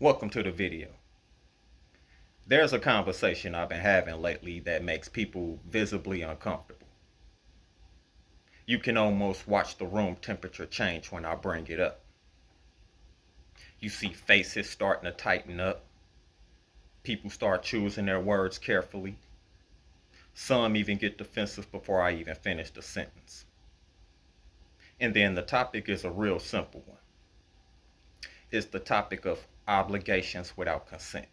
Welcome to the video. There's a conversation I've been having lately that makes people visibly uncomfortable. You can almost watch the room temperature change when I bring it up. You see faces starting to tighten up. People start choosing their words carefully. Some even get defensive before I even finish the sentence. And then the topic is a real simple one. It's the topic of obligations without consent.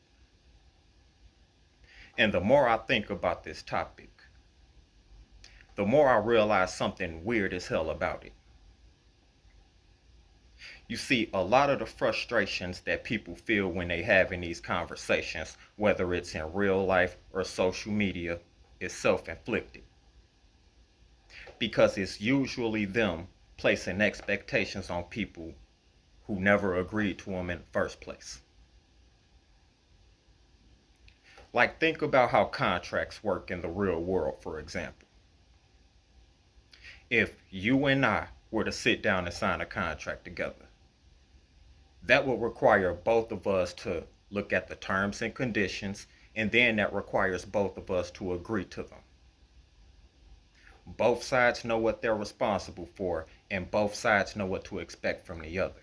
And the more I think about this topic, the more I realize something weird as hell about it. You see, a lot of the frustrations that people feel when they having these conversations, whether it's in real life or social media, is self-inflicted. Because it's usually them placing expectations on people who never agreed to them in the first place. Like, think about how contracts work in the real world, for example. If you and I were to sit down and sign a contract together, that would require both of us to look at the terms and conditions, and then that requires both of us to agree to them. Both sides know what they're responsible for, and both sides know what to expect from the other.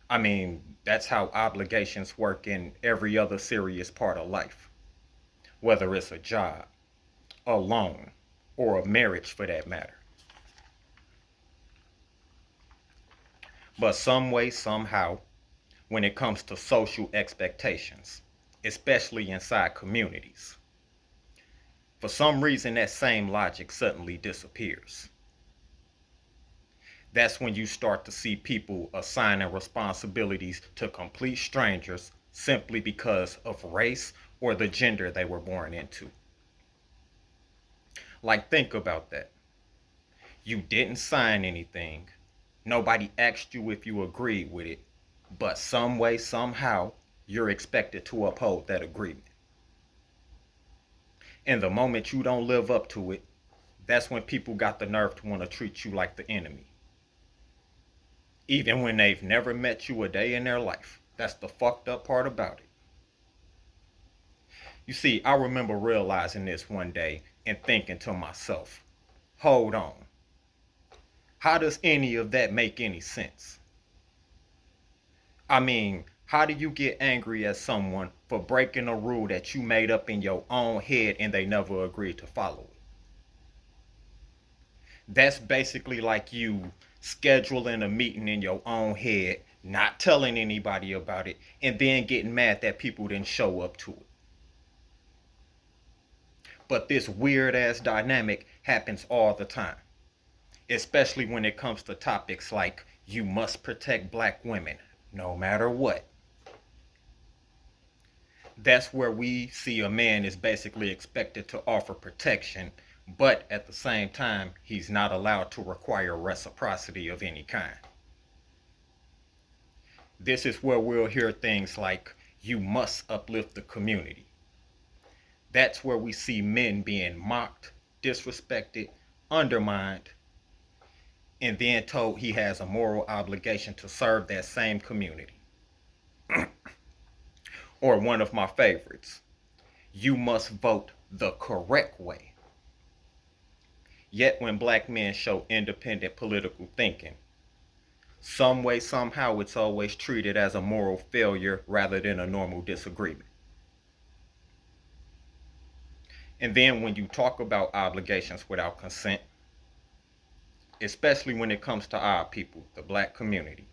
I mean, that's how obligations work in every other serious part of life, whether it's a job, a loan, or a marriage for that matter. But some way, somehow, when it comes to social expectations, especially inside communities, for some reason that same logic suddenly disappears. That's when you start to see people assigning responsibilities to complete strangers simply because of race or the gender they were born into. Like, think about that. You didn't sign anything. Nobody asked you if you agreed with it, but some way, somehow, you're expected to uphold that agreement. And the moment you don't live up to it, that's when people got the nerve to want to treat you like the enemy. Even when they've never met you a day in their life. That's the fucked up part about it. You see, I remember realizing this one day and thinking to myself, hold on. How does any of that make any sense? I mean, how do you get angry at someone for breaking a rule that you made up in your own head and they never agreed to follow it? That's basically like you scheduling a meeting in your own head, not telling anybody about it, and then getting mad that people didn't show up to it. But this weird ass dynamic happens all the time, especially when it comes to topics like you must protect black women no matter what. That's where we see a man is basically expected to offer protection, but at the same time, he's not allowed to require reciprocity of any kind. This is where we'll hear things like, you must uplift the community. That's where we see men being mocked, disrespected, undermined, and then told he has a moral obligation to serve that same community. Or one of my favorites, you must vote the correct way. Yet when black men show independent political thinking, some way, somehow, it's always treated as a moral failure rather than a normal disagreement. And then when you talk about obligations without consent, especially when it comes to our people, the black community,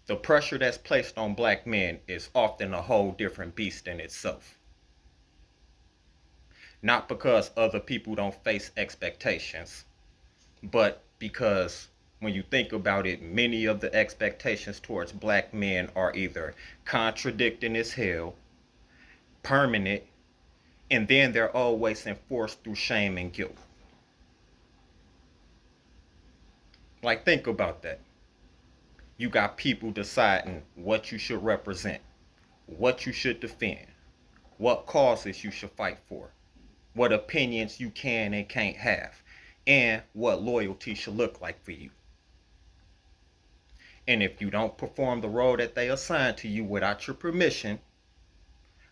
the pressure that's placed on black men is often a whole different beast in itself. Not because other people don't face expectations, but because when you think about it, many of the expectations towards black men are either contradicting as hell, permanent, and then they're always enforced through shame and guilt. Like, think about that. You got people deciding what you should represent, what you should defend, what causes you should fight for, what opinions you can and can't have, and what loyalty should look like for you. And if you don't perform the role that they assign to you without your permission,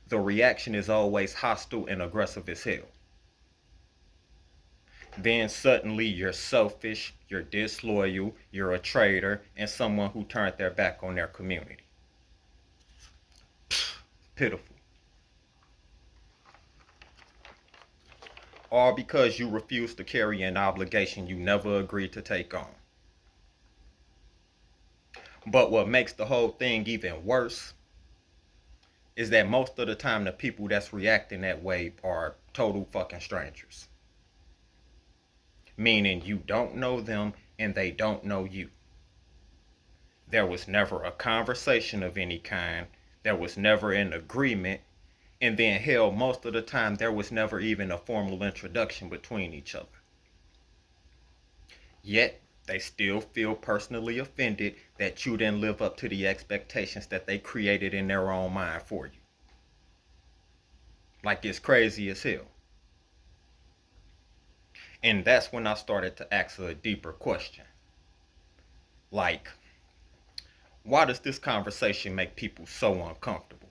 the reaction is always hostile and aggressive as hell. Then suddenly you're selfish, you're disloyal, you're a traitor, and someone who turned their back on their community. Pitiful. All because you refuse to carry an obligation you never agreed to take on. But what makes the whole thing even worse is that most of the time the people that's reacting that way are total fucking strangers. Meaning you don't know them and they don't know you. There was never a conversation of any kind. There was never an agreement. And then hell, most of the time there was never even a formal introduction between each other. Yet they still feel personally offended that you didn't live up to the expectations that they created in their own mind for you. Like it's crazy as hell. And that's when I started to ask a deeper question. Like, why does this conversation make people so uncomfortable?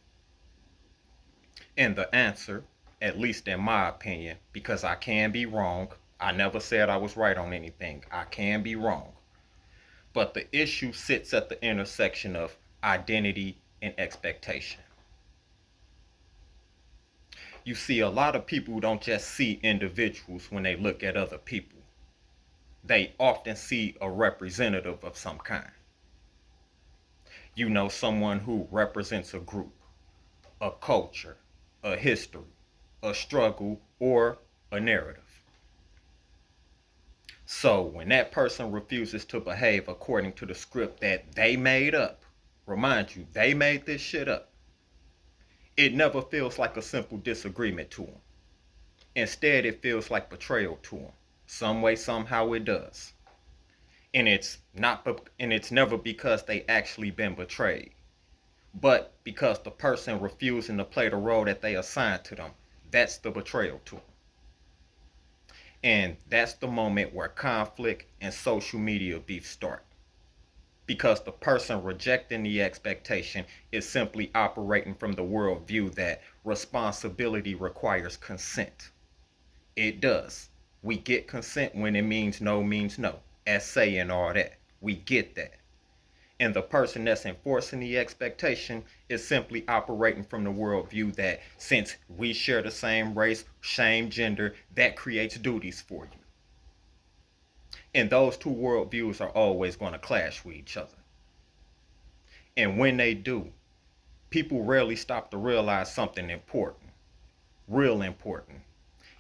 And the answer, at least in my opinion, because I can be wrong, I never said I was right on anything. I can be wrong. But the issue sits at the intersection of identity and expectation. You see, a lot of people don't just see individuals when they look at other people. They often see a representative of some kind. You know, someone who represents a group, a culture, a history, a struggle, or a narrative. So when that person refuses to behave according to the script that they made up, remind you, they made this shit up, it never feels like a simple disagreement to them. Instead, it feels like betrayal to them. Some way, somehow it does. And it's never because they actually been betrayed, but because the person refusing to play the role that they assigned to them. That's the betrayal to them. And that's the moment where conflict and social media beef start. Because the person rejecting the expectation is simply operating from the worldview that responsibility requires consent. It does. We get consent when it means no means no. Essay and all that. We get that. And the person that's enforcing the expectation is simply operating from the worldview that since we share the same race, same gender, that creates duties for you. And those two worldviews are always going to clash with each other. And when they do, people rarely stop to realize something important, real important.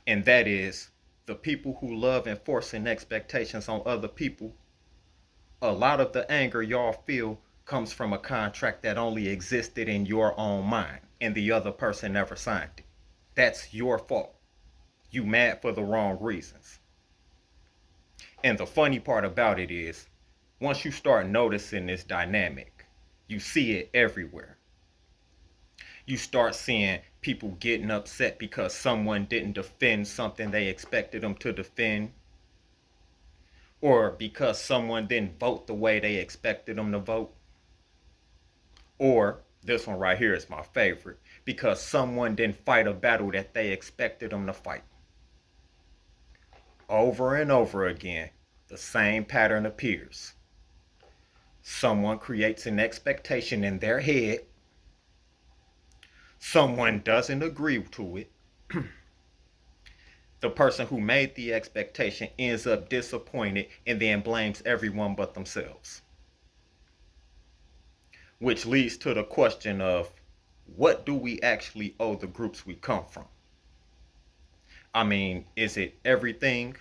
And that is the people who love enforcing expectations on other people. A lot of the anger y'all feel comes from a contract that only existed in your own mind and the other person never signed it. That's your fault. You mad for the wrong reasons. And the funny part about it is, once you start noticing this dynamic, you see it everywhere. You start seeing people getting upset because someone didn't defend something they expected them to defend, or because someone didn't vote the way they expected them to vote, or this one right here is my favorite, because someone didn't fight a battle that they expected them to fight. Over and over again, the same pattern appears. Someone creates an expectation in their head. Someone doesn't agree to it. The person who made the expectation ends up disappointed and then blames everyone but themselves. Which leads to the question of, what do we actually owe the groups we come from? I mean, is it everything?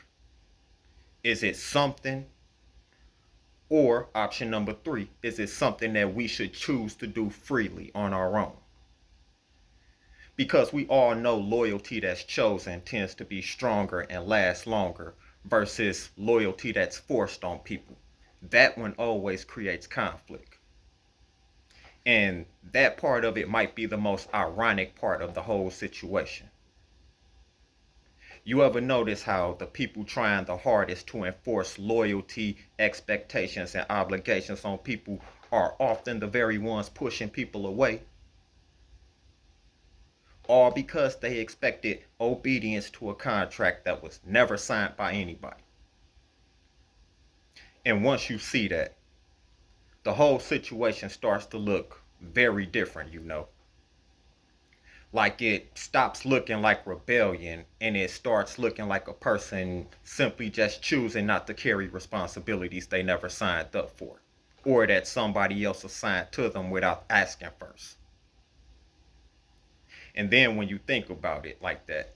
Is it something? Or option number 3, is it something that we should choose to do freely on our own? Because we all know loyalty that's chosen tends to be stronger and last longer versus loyalty that's forced on people. That one always creates conflict. And that part of it might be the most ironic part of the whole situation. You ever notice how the people trying the hardest to enforce loyalty, expectations, and obligations on people are often the very ones pushing people away, all because they expected obedience to a contract that was never signed by anybody. And once you see that, the whole situation starts to look very different, Like it stops looking like rebellion and it starts looking like a person simply just choosing not to carry responsibilities they never signed up for, or that somebody else assigned to them without asking first. And then when you think about it like that,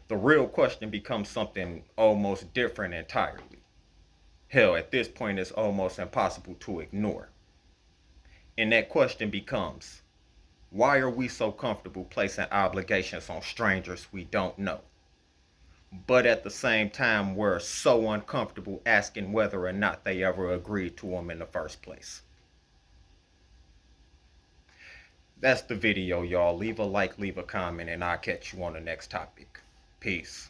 the real question becomes something almost different entirely. Hell, at this point, it's almost impossible to ignore. And that question becomes, why are we so comfortable placing obligations on strangers we don't know? But at the same time, we're so uncomfortable asking whether or not they ever agreed to them in the first place. That's the video, y'all. Leave a like, leave a comment, and I'll catch you on the next topic. Peace.